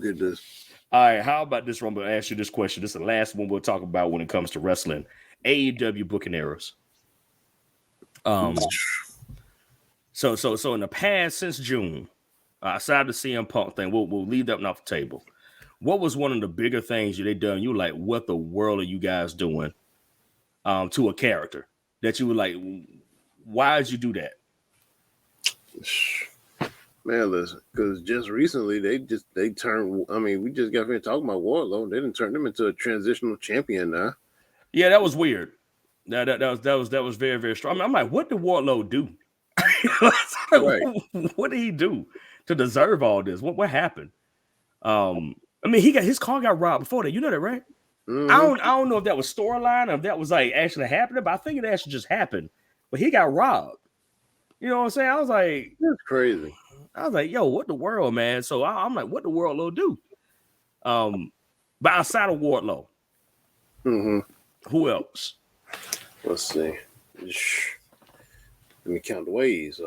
get this. All right, how about this one? I'm gonna ask you this question. This is the last one we'll talk about when it comes to wrestling. AEW booking errors. So in the past since June, aside the CM Punk thing, we'll leave that one off the table. What was one of the bigger things they done? You were like, what the world are you guys doing? To a character that you were like, why did you do that? Man, listen, because just recently they turned. I mean, we just got finished talking about Wardlow. They didn't turn him into a transitional champion now. Yeah, that was weird. That was very, very strong. I mean, I'm like, what did Wardlow do? Right. What did he do to deserve all this? What happened? I mean, his car got robbed before that. You know that, right? Mm-hmm. I don't know if that was storyline or if that was like actually happening, but I think it actually just happened. But he got robbed. You know what I'm saying? I was like, that's crazy. I was like, yo, what the world, man? So I'm like, what the Wardlow do? But outside of Wardlow, who else? Let's see. Let me count the ways.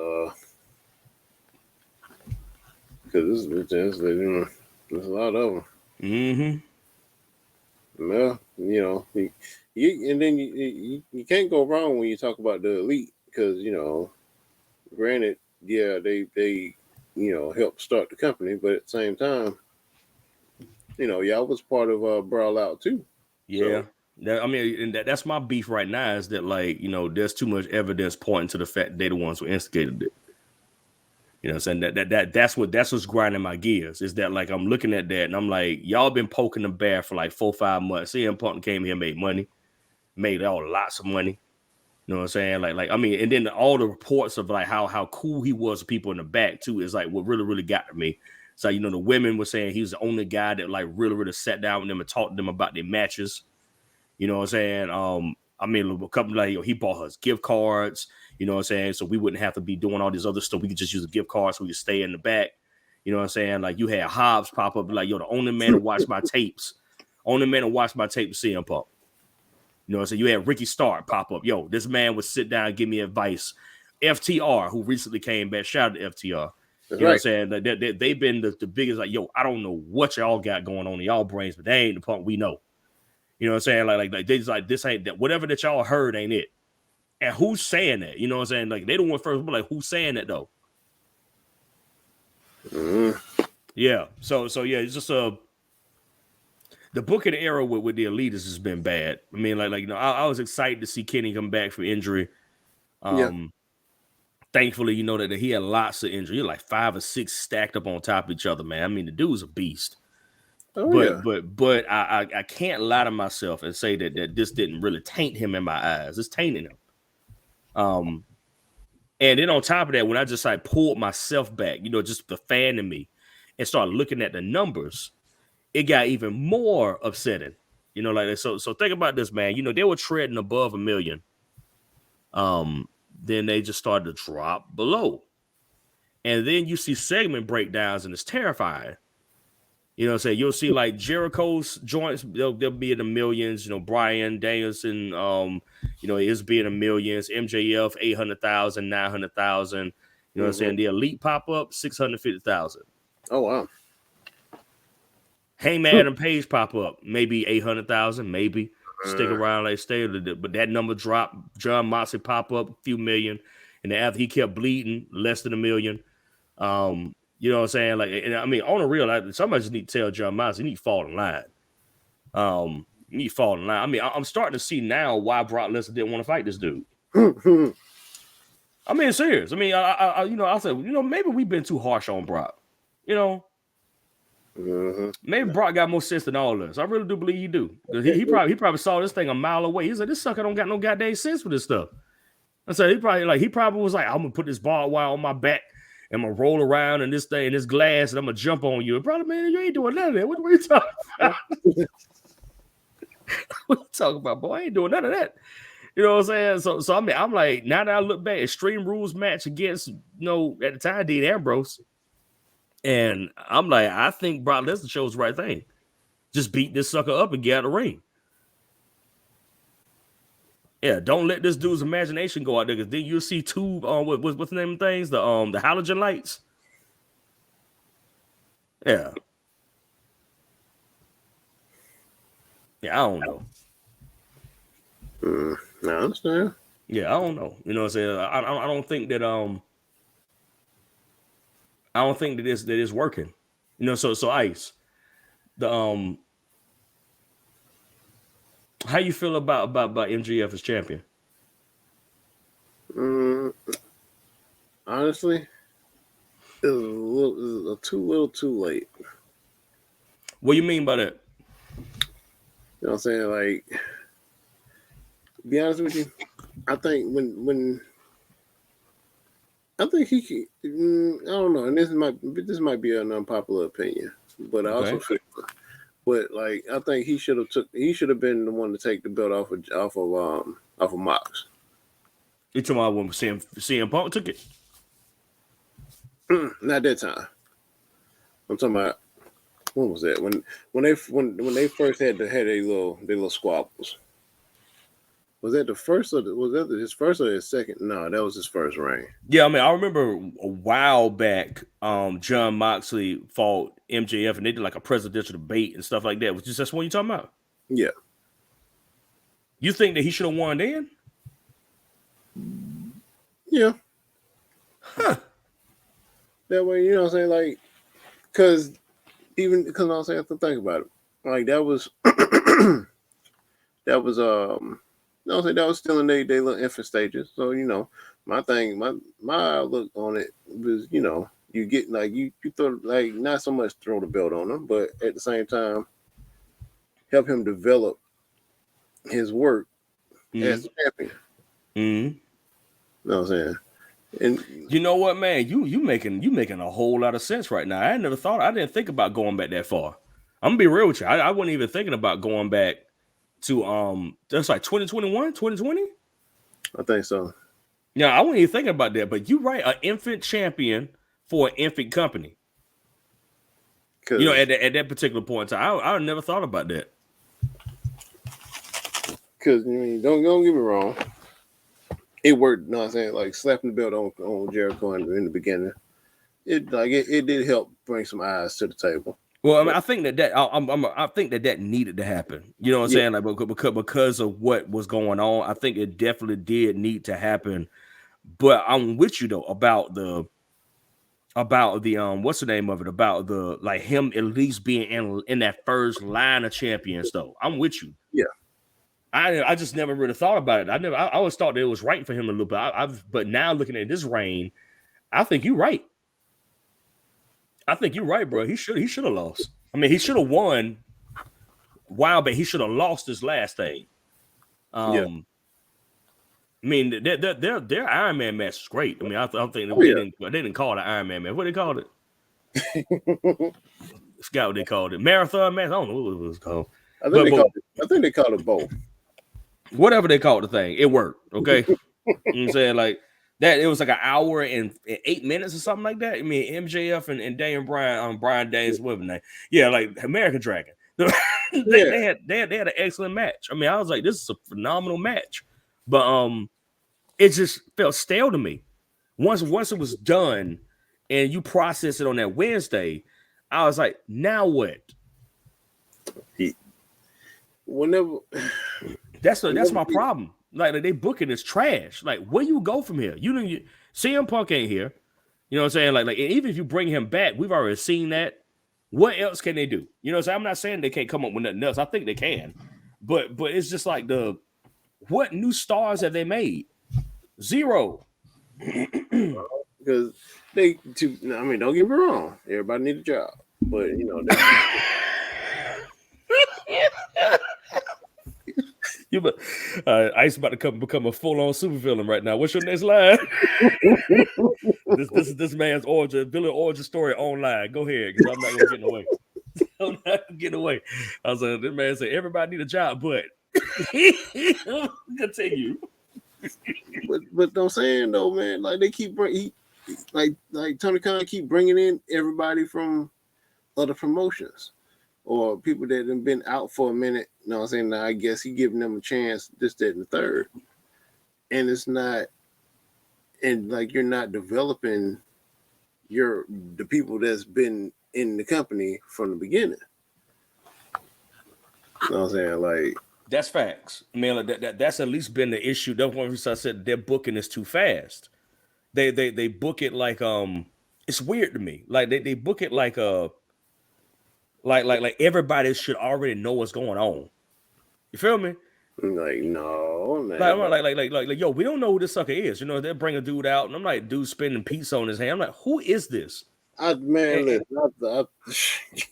Because there's a lot of them. Mm-hmm. Well, you know, and then you can't go wrong when you talk about the elite because granted, yeah, they helped start the company, but at the same time, y'all was part of Brawl Out too. Yeah. So. I mean, and that's my beef right now is that there's too much evidence pointing to the fact they're the ones who instigated it. You know what I'm saying? That's what's grinding my gears is that like I'm looking at that and I'm like, y'all been poking the bear for like 4-5 months. CM Punk came here, made money, made lots of money. You know what I'm saying? Like I mean, and then all the reports of like how cool he was to people in the back too is like what really, really got to me. So the women were saying he was the only guy that like really, really sat down with them and talked to them about their matches. You know what I'm saying? I mean, a couple like he bought us gift cards. You know what I'm saying? So we wouldn't have to be doing all this other stuff. We could just use a gift card so we could stay in the back. You know what I'm saying? Like you had Hobbs pop up like, yo, the only man to watch my tapes. Only man to watch my tape was CM Punk. You know what I'm saying? You had Ricky Stark pop up. Yo, this man would sit down and give me advice. FTR, who recently came back, shout out to FTR. You know what I'm saying? They've been the biggest, like, yo, I don't know what y'all got going on in y'all brains, but they ain't the Punk we know. You know what I'm saying? Like they just like, this ain't that. Whatever that y'all heard ain't it. And who's saying that? You know what I'm saying? Like, they don't want first, but like, who's saying that though? Yeah. So yeah, it's just the booking era with the Elites has been bad. I mean, I was excited to see Kenny come back from injury. Thankfully, that he had lots of injury, like 5 or 6 stacked up on top of each other, man. I mean, the dude's a beast. But I can't lie to myself and say that this didn't really taint him in my eyes. It's tainting him. And then on top of that, when I just like pulled myself back, just the fan in me, and started looking at the numbers, it got even more upsetting. So think about this, man. They were treading above 1 million. Then they just started to drop below. And then you see segment breakdowns, and it's terrifying. You know what I'm saying? You'll see like Jericho's joints, they'll be in the millions. Bryan Danielson, is being in millions. MJF, 800,000, 900,000. You know what I'm saying? The Elite pop up, 650,000. Oh, wow. Heyman Adam Page pop up, maybe 800,000, maybe. Stick around, like stay. But that number dropped. John Moxley pop up, a few million. And then after he kept bleeding, less than 1 million. You know what I'm saying? Like, and I mean, on the real, somebody just need to tell John Moxley, you need to fall in line. You need to fall in line. I mean, I'm starting to see now why Brock Lesnar didn't want to fight this dude. I mean, serious. I mean, I said, maybe we've been too harsh on Brock. Maybe Brock got more sense than all of us. I really do believe he do. He probably saw this thing a mile away. He's like, this sucker don't got no goddamn sense for this stuff. I said he probably was like, I'm gonna put this barbed wire on my back. I'm gonna roll around in this thing, in this glass, and I'm gonna jump on you. Brother, man, you ain't doing none of that. What are you talking about? What you talking about, boy? I ain't doing none of that. You know what I'm saying? So I mean, I'm like, now that I look back, Extreme Rules match against, at the time, Dean Ambrose. And I'm like, I think Brock Lesnar chose the right thing. Just beat this sucker up and get out of the ring. Yeah, don't let this dude's imagination go out there, because then you'll see two, what's the name of things? The halogen lights. Yeah. Yeah, I don't know. I understand. Yeah, I don't know. You know what I'm saying? I don't think that I don't think that it's working. You know, so Ice, the how you feel about MGF as champion? Mm, honestly, it's too little, too late. What do you mean by that? You know what I'm saying? Like, to be honest with you, I think when I think he can. I don't know, and this might be an unpopular opinion, but I also Okay. feel. But like, I think he should have been the one to take the belt off of Mox. You talking about when CM Punk took it? Not that time. I'm talking about when was that? When they first had their little squabbles. Was that the first was that his first or his second? No, that was his first reign. Yeah, I mean, I remember a while back, John Moxley fought MJF and they did like a presidential debate and stuff like that. Was that's what you talking about? Yeah. You think that he should have won then? Yeah. Huh. That way, you know what I'm saying? Like, because I'm saying, I have to think about it. Like, that was, that was, no, that was still in their little infant stages. So, my thing, my outlook on it was, you get like, you throw, like, not so much throw the belt on him, but at the same time, help him develop his work as a champion. Mm-hmm. You know what I'm saying? And You know what, man? You making a whole lot of sense right now. I didn't think about going back that far. I'm gonna be real with you. I wasn't even thinking about going back to that's like 2021, 2020. I think so. Yeah, I wasn't even thinking about that. But you're right, an infant champion for an infant company. You know, Because at that particular point in time, I never thought about that. I mean, don't get me wrong. It worked, you know what I'm saying? Like slapping the belt on Jericho in the beginning. It did help bring some eyes to the table. Well, I mean, But, I think I think that needed to happen. You know what I'm yeah, saying? Like because of what was going on, I think it definitely did need to happen. But I'm with you though about the what's the name of it, about the like him at least being in that first line of champions though. I'm with you. yeah, I just never really thought about it. I always thought that it was right for him a little bit. But now looking at this reign, I think you're right. I think you're right, bro. He should have lost. I mean, he should have won. Wow, but he should have lost his last thing. yeah. I mean, their Iron Man match is great. I mean, I think Oh yeah. they didn't call it Iron Man match. What they called it? Forgot what they called it. Marathon match. I don't know what it was called. I think But they called it. I think they called it both. whatever they called the thing, it worked. Okay, you know what I'm saying, like that. It was like an hour and 8 minutes or something like that. I mean, MJF and Daniel Bryan, Brian Daniels, whatever name. Yeah, like American Dragon. They had an excellent match. I mean, I was like, this is a phenomenal match, but it just felt stale to me. Once it was done and you process it on that Wednesday, I was like, now what? Whenever, That's my problem. Like they booking is trash. Like where you go from here? CM Punk ain't here. You know what I'm saying? Like even if you bring him back, we've already seen that. What else can they do? You know what I'm saying? I'm not saying they can't come up with nothing else. I think they can. But it's just like what new stars have they made? Zero. because I mean, don't get me wrong. Everybody need a job, but Ice about to become a full-on supervillain right now. What's your next line? this man's villain origin story online. Go ahead, because I'm not gonna get away. I'm not gonna get away. I was like, this man said everybody need a job, but continue. but I'm saying though, man, like they keep like Tony Khan keep bringing in everybody from other promotions or people that have been out for a minute. You know what I'm saying? Now, I guess he giving them a chance, this, that, and the third. And it's not, and like you're not developing the people that's been in the company from the beginning. You know what I'm saying? Like, That's facts. I mean, like, that's at least been the issue. That's one reason I said their booking is too fast. They book it like it's weird to me. Like they book it like like everybody should already know what's going on. You feel me? no, Like man. I'm like yo, we don't know who this sucker is. You know, they bring a dude out, and I'm like, dude spinning pizza on his hand. I'm like, who is this? Man, And,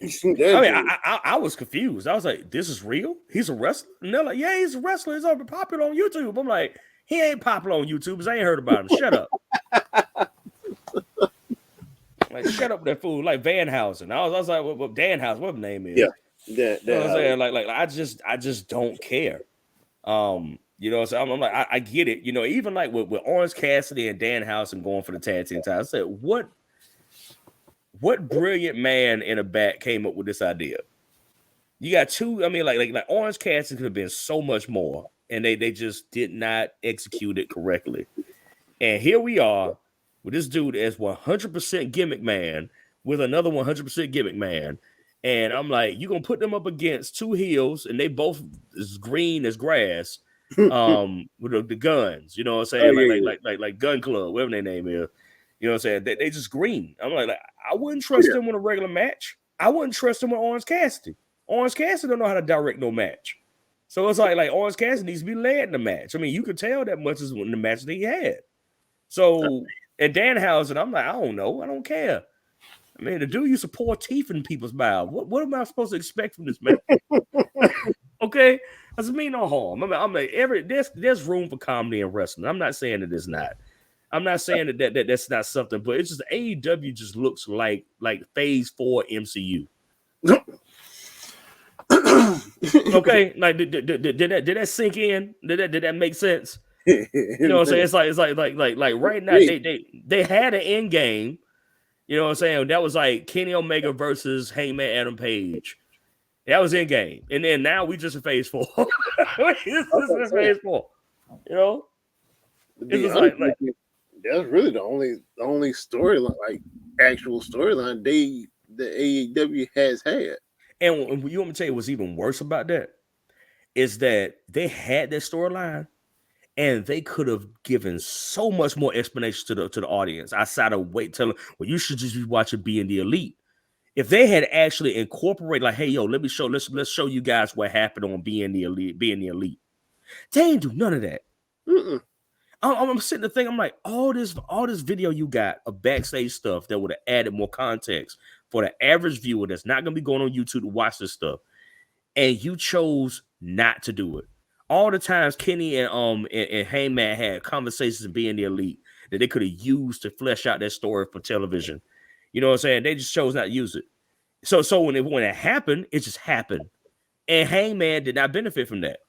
listen, that I mean, dude. I was confused. I was like, this is real? He's a wrestler? And they're like, yeah, he's a wrestler. He's over popular on YouTube. I'm like, he ain't popular on YouTube because I ain't heard about him. Shut up. Like, shut up, that fool. Like Van Housen. I was like, what Danhausen, what his name is. Yeah, You know what I'm saying? Like I just don't care. You know, so I'm like, I get it. You know, even like with Orange Cassidy and Danhausen going for the tag team title, I said, what brilliant man in a back came up with this idea? You got two. I mean, like Orange Cassidy could have been so much more, and they just did not execute it correctly. And here we are with this dude as 100% gimmick man with another 100% gimmick man. And I'm like, you're gonna put them up against two heels, and they both as green as grass, with the guns. You know what I'm saying? Like Gun Club, whatever their name is. You know what I'm saying? They just green. I'm like I wouldn't trust them with a regular match. I wouldn't trust them with Orange Cassidy. Orange Cassidy don't know how to direct no match. So it's like Orange Cassidy needs to be led in the match. I mean, you could tell that much is in the match that he had. So, and Danhausen, I'm like, I don't know. I don't care. I mean, the dude used to pour teeth in people's mouth. What am I supposed to expect from this man? Okay? Doesn't mean no harm. I'm like, there's room for comedy in wrestling. I'm not saying that it's not. I'm not saying that's not something, but it's just AEW just looks like phase 4 MCU. Okay, like did that sink in? Did that make sense? You know what I'm saying? It's like right now they had an end game. You know what I'm saying? That was like Kenny Omega versus Hangman Adam Page. That was in game, and then now we just in phase 4. This is phase 4. You know, it's just like that's really the only storyline, like actual storyline the AEW has had. And you want me to tell you what's even worse about that is that they had that storyline, and they could have given so much more explanation to the audience outside of wait till well, you should just be watching Being the Elite. If they had actually incorporated, like, hey, yo, let's show you guys what happened on Being the Elite. They ain't do none of that. I'm sitting there thinking, I'm like, all this video you got of backstage stuff that would have added more context for the average viewer that's not gonna be going on YouTube to watch this stuff, and you chose not to do it. All the times Kenny and Heyman had conversations and Being the Elite that they could have used to flesh out that story for television. You know what I'm saying? They just chose not to use it. So when it happened, it just happened. And Hangman did not benefit from that.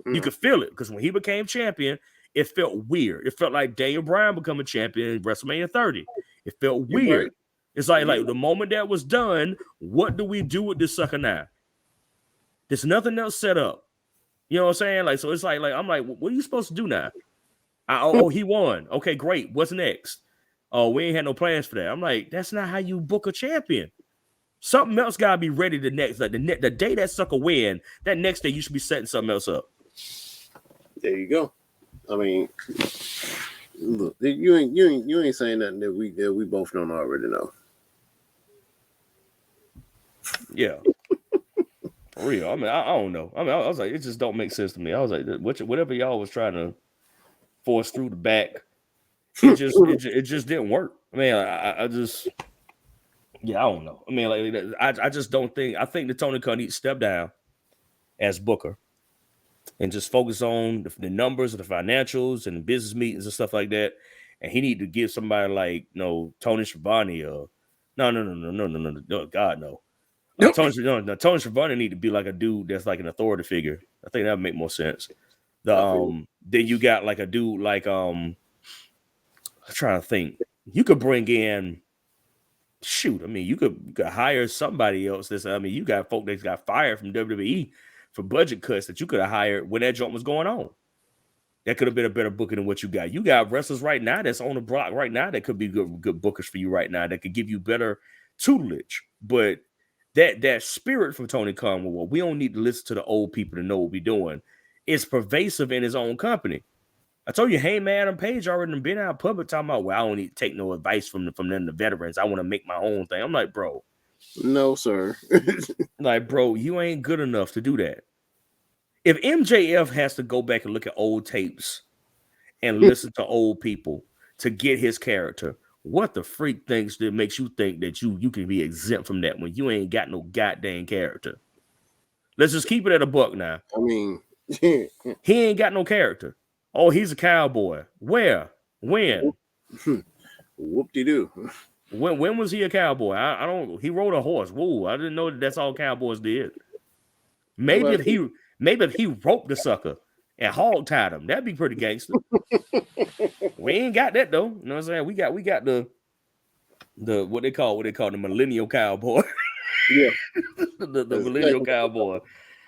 You could feel it because when he became champion, it felt weird. It felt like Daniel Bryan becoming champion in WrestleMania 30. It felt weird. Right. It's like the moment that was done, what do we do with this sucker now? There's nothing else set up. You know what I'm saying? Like, so it's like I'm like, what are you supposed to do now? He won. Okay, great. What's next? Oh, we ain't had no plans for that. I'm like, that's not how you book a champion. Something else gotta be ready the next, like the day that sucker win, that next day you should be setting something else up. There you go. I mean, look, you ain't saying nothing that we both don't already know. Yeah. For real. I mean, I don't know. I mean, I was like, it just don't make sense to me. I was like, whatever y'all was trying to force through the back, it just didn't work. I mean, I just, yeah, I don't know. I mean, like, I just don't think. I think that Tony Khan needs to step down as Booker and just focus on the numbers and the financials and the business meetings and stuff like that. And he need to give somebody like Tony Schiavone or no, God no. Tony Schiavone need to be like a dude that's like an authority figure. I think that would make more sense. Then you got like a dude like I'm trying to think. You could bring in I mean, you could hire somebody else. You got folk that got fired from WWE for budget cuts that you could have hired when that joint was going on. That could have been a better booking than what you got. You got wrestlers right now that's on the block right now that could be good bookers for you right now that could give you better tutelage. But that spirit from Tony Khan, well, we don't need to listen to the old people to know what we're doing. It's pervasive in his own company. I told you, hey man, Adam Page already been out public talking about, well, I don't need to take no advice from them, the veterans. I want to make my own thing. I'm like, bro. No, sir. Like, bro, you ain't good enough to do that. If MJF has to go back and look at old tapes and listen to old people to get his character, what the freak thinks that makes you think that you can be exempt from that when you ain't got no goddamn character? Let's just keep it at a buck now. I mean, he ain't got no character. Oh, he's a cowboy. Where? When? Whoop-de-doo. When was he a cowboy? I don't. He rode a horse. Whoa! I didn't know that's all cowboys did. Maybe if he roped the sucker and hog tied him, that'd be pretty gangster. We ain't got that though. You know what I'm saying? We got the what they call the millennial cowboy. Yeah, the millennial cowboy.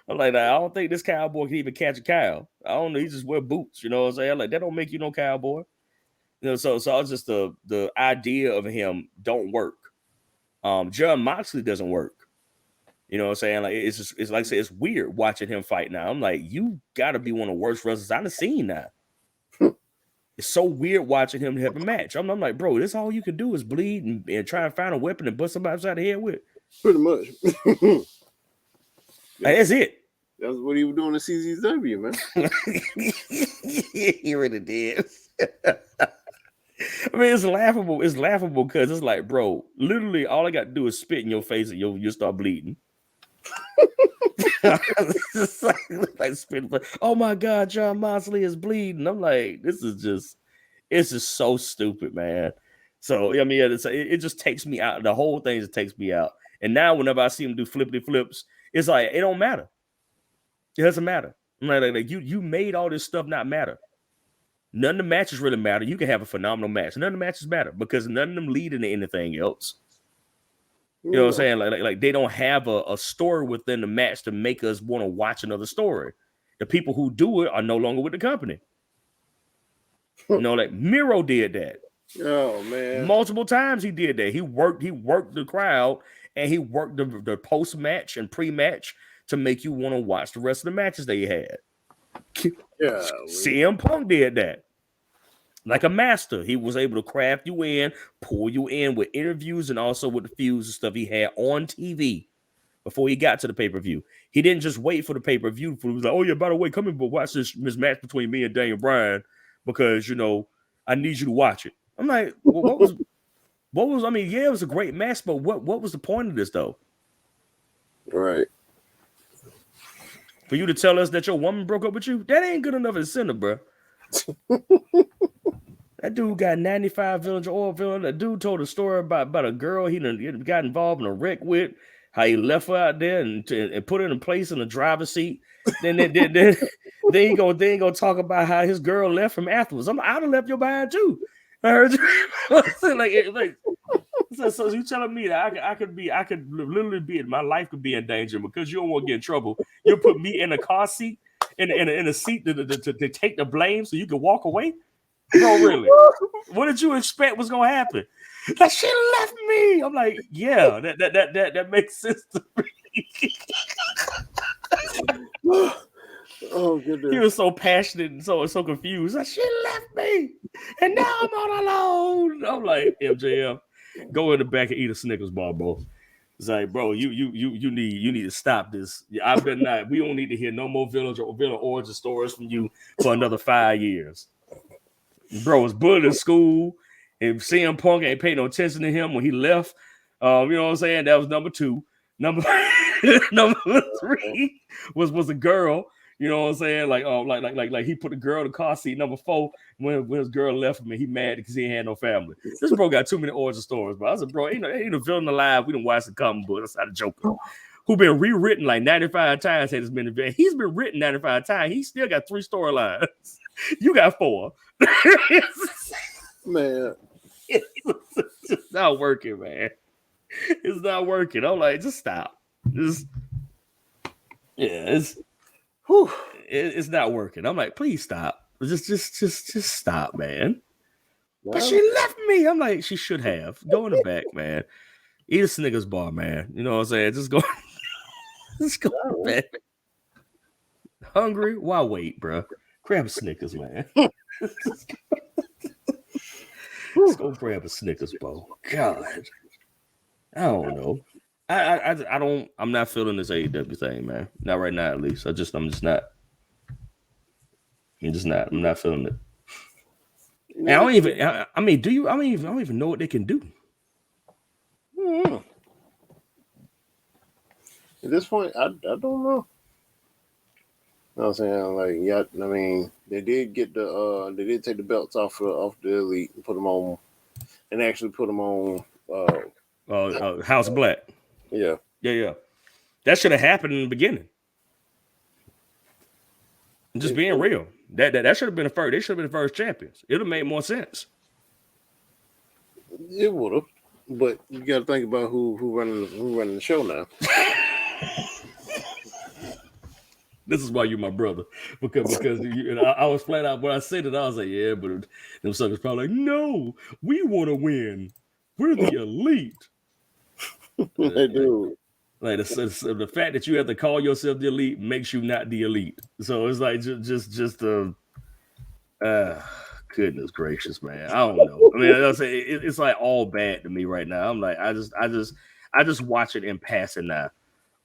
I'm like, I don't think this cowboy can even catch a cow. I don't know. He just wear boots. You know what I'm saying? Like that don't make you no cowboy. You know, so I was just the idea of him don't work. John Moxley doesn't work. You know what I'm saying? Like it's like I said, it's weird watching him fight now. I'm like, you gotta be one of the worst wrestlers I've seen now. It's so weird watching him have a match. I'm like, bro, this all you can do is bleed and try and find a weapon and bust somebody upside the head with. Pretty much. That's it. That's what he was doing in CZW, man. He really did. I mean, it's laughable. It's laughable because it's like, bro, literally all I got to do is spit in your face and you'll start bleeding. It's like spit. Oh my God, John Moxley is bleeding. I'm like, it's just so stupid, man. So I mean, it just takes me out. The whole thing just takes me out. And now whenever I see him do flippity flips, it's like it don't matter. It doesn't matter. I'm like you made all this stuff not matter. None of the matches really matter. You can have a phenomenal match. None of the matches matter because none of them lead into anything else. You know what I'm saying? Like they don't have a story within the match to make us want to watch another story. The people who do it are no longer with the company. You know, like Miro did that. Oh man, multiple times he did that. He worked the crowd and he worked the post match and pre match to make you want to watch the rest of the matches they had. Yeah, CM Punk did that. Like a master, he was able to craft you in, pull you in with interviews and also with the feuds and stuff he had on TV before he got to the pay-per-view. He didn't just wait for the pay-per-view. He was like, oh yeah, by the way, come in, but watch this match between me and Daniel Bryan because, you know, I need you to watch it. I'm like, well, what was, I mean, yeah, it was a great match, but what was the point of this though? Right. For you to tell us that your woman broke up with you, that ain't good enough incentive, bro. That dude got 95 Village oil villain. That dude told a story about a girl he got involved in a wreck with, how he left her out there and put her in place in the driver's seat. Then he gonna talk about how his girl left him afterwards. I'd have left your behind too. I heard you. So you telling me that I could literally be my life could be in danger because you don't want to get in trouble. You'll put me in a car seat in a seat to take the blame so you can walk away. No, really. What did you expect was gonna happen? Like she left me. I'm like, yeah, that makes sense to me. Oh goodness. He was so passionate and so confused. Like she left me, and now I'm all alone. I'm like, MJF, go in the back and eat a Snickers bar, bro. It's like, bro, you need to stop this. I bet not. We don't need to hear no more villain origin stories from you for another 5 years. Bro was bullied in school, and CM Punk ain't paid no attention to him when he left. You know what I'm saying? That was number 2. Number 3 was a girl. You know what I'm saying? Like he put a girl in the car seat. Number 4, when his girl left him, and he mad because he ain't had no family. This bro got too many origin stories, bro. I said, bro, ain't a villain alive. We done watched the comic book. That's not a joke. Who been rewritten like 95 times. He's been written 95 times. He still got 3 storylines. You got 4. Man, it's not working, man. It's not working. I'm like, just stop. It's not working. I'm like, please stop. Just stop, man. But she left me. I'm like, she should have. Go in the back, man. Eat a Snickers bar, man. You know what I'm saying? Just go to bed. Hungry? Why wait, bro? Grab a Snickers, man. Let's go grab a Snickers bar. God. I don't know. I don't. I'm not feeling this AEW thing, man. Not right now, at least. I'm just not. I'm not feeling it. And I don't even. I mean, do you? I don't even know what they can do. At this point, I don't know. You know what I'm saying? Like, yeah, I mean, they did get they did take the belts off the Elite and put them on, and actually put them on. House of Black. Yeah. That should have happened in the beginning. Just being real. That should have been the first. They should have been the first champions. It would have made more sense. It would have, but you got to think about who running the show now. This is why you're my brother, because I was flat out when I said it. I was like, yeah, but them suckers probably like, no, we want to win. We're the Elite. They do. Like the fact that you have to call yourself the Elite makes you not the Elite. So it's like just goodness gracious, man. I don't know. I mean, it's like all bad to me right now. I'm like, I just watch it in passing now.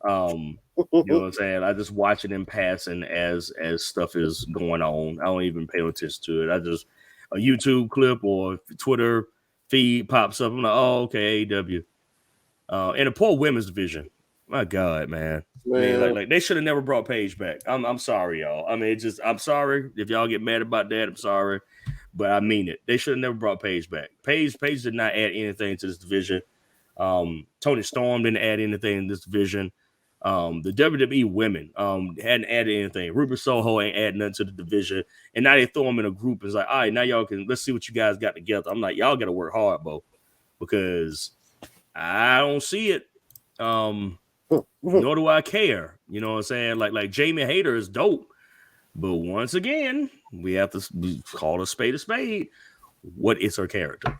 You know what I'm saying? I just watch it in passing as stuff is going on. I don't even pay attention to it. I just a YouTube clip or Twitter feed pops up. I'm like, oh, okay, AEW. And the poor women's division. My God, man. I mean, like they should have never brought Paige back. I'm sorry, y'all. I mean, I'm sorry if y'all get mad about that. I'm sorry, but I mean it. They should have never brought Paige back. Paige did not add anything to this division. Tony Storm didn't add anything in this division. The WWE women hadn't added anything. Ruby Soho ain't adding nothing to the division, and now they throw them in a group. It's like, all right, now y'all let's see what you guys got together. I'm like, y'all got to work hard, Bo, because I don't see it. Nor do I care. You know what I'm saying? Like Jamie Hayter is dope, but once again, we have to call a spade a spade. What is her character?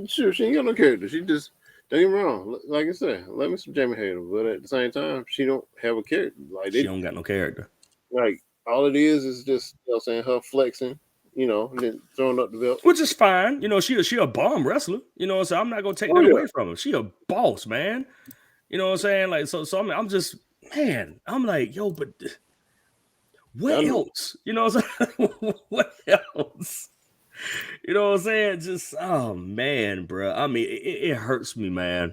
Sure, she ain't got no character. She just, don't get me wrong. Like I said, let me some Jamie Hayter, but at the same time, she don't have a character. Like she don't got no character. Like all it is just, you know what I'm saying, her flexing. You know, and then throwing up the belt, which is fine. You know, she a bomb wrestler. You know, so I'm not gonna take that away from her. She a boss, man. You know what I'm saying? Like, so I'm just, man. I'm like, yo, but what else? You know what I'm saying? What else? You know what I'm saying? Just, oh man, bro. I mean, it hurts me, man.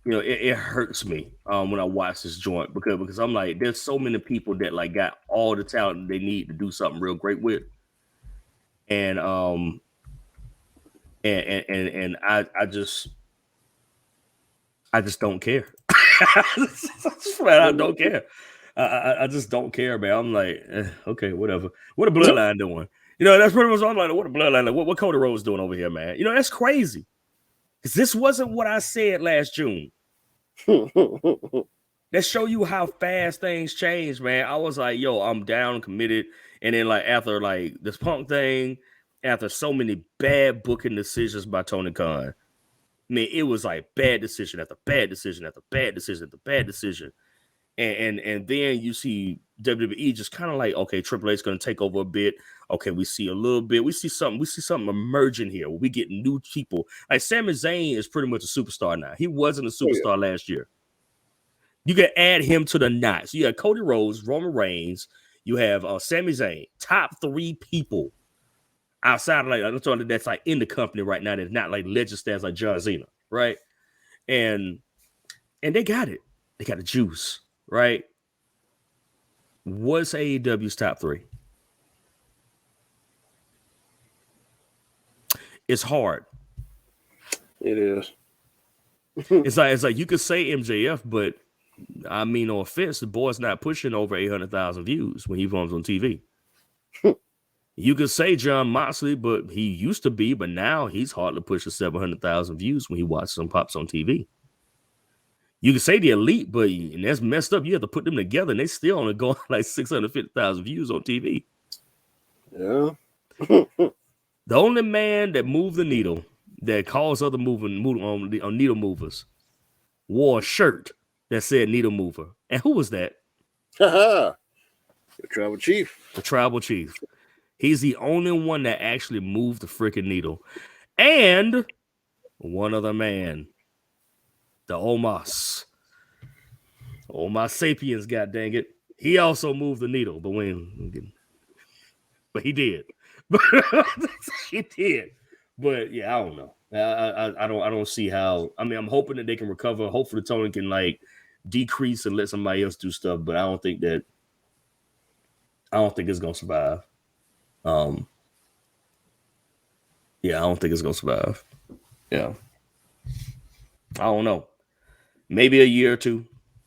You know, it hurts me when I watch this joint because I'm like, there's so many people that like got all the talent they need to do something real great with, and I just don't care. I don't care. I just don't care, man. I'm like, okay, whatever. What a Bloodline doing? You know, that's pretty much all I'm like. What a Bloodline? Like, what Cody Rhodes doing over here, man? You know, that's crazy. Because this wasn't what I said last June. That show you how fast things change, man. I was like, yo, I'm down, committed. And then like after like this Punk thing, after so many bad booking decisions by Tony Khan, I mean, it was like bad decision after bad decision after bad decision after bad decision. And then you see WWE just kind of like, okay, Triple H is going to take over a bit. Okay, we see a little bit. We see something emerging here. We get new people. Like Sami Zayn is pretty much a superstar now. He wasn't a superstar last year. You can add him to the knot. So you have Cody Rhodes, Roman Reigns. You have Sami Zayn. Top 3 people outside of like I'm talking that's like in the company right now. That's not like legend stars like John Cena, right? And they got it. They got the juice. Right? What's AEW's top 3? It's hard. It is. It's like you could say MJF, but I mean, no offense, the boy's not pushing over 800,000 views when he comes on TV. You could say John Moxley, but he used to be, but now he's hardly pushing 700,000 views when he watches some pops on TV. You can say the Elite, but and that's messed up. You have to put them together, and they still only go like 650,000 views on TV. Yeah. The only man that moved the needle, that caused other needle movers, wore a shirt that said needle mover. And who was that? The tribal chief. The tribal chief. He's the only one that actually moved the freaking needle. And one other man, the Omas Sapiens, god dang it. He also moved the needle, but he did. He did. But yeah, I don't know. I don't see how. I mean, I'm hoping that they can recover. Hopefully Tony can like decrease and let somebody else do stuff, but I don't think it's gonna survive. Yeah, I don't think it's gonna survive. Yeah. I don't know. Maybe a year or two.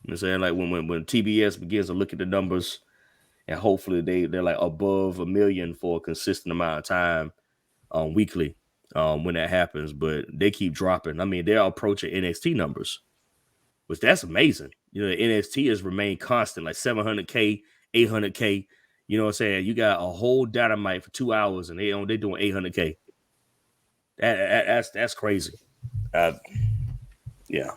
I'm saying, like when TBS begins to look at the numbers, and hopefully they're like above 1 million for a consistent amount of time, weekly, when that happens. But they keep dropping. I mean, they're approaching NXT numbers, which that's amazing. You know, the NXT has remained constant, like 700K, 800K. You know what I'm saying? You got a whole Dynamite for 2 hours, and they're doing 800K. That's crazy. Yeah.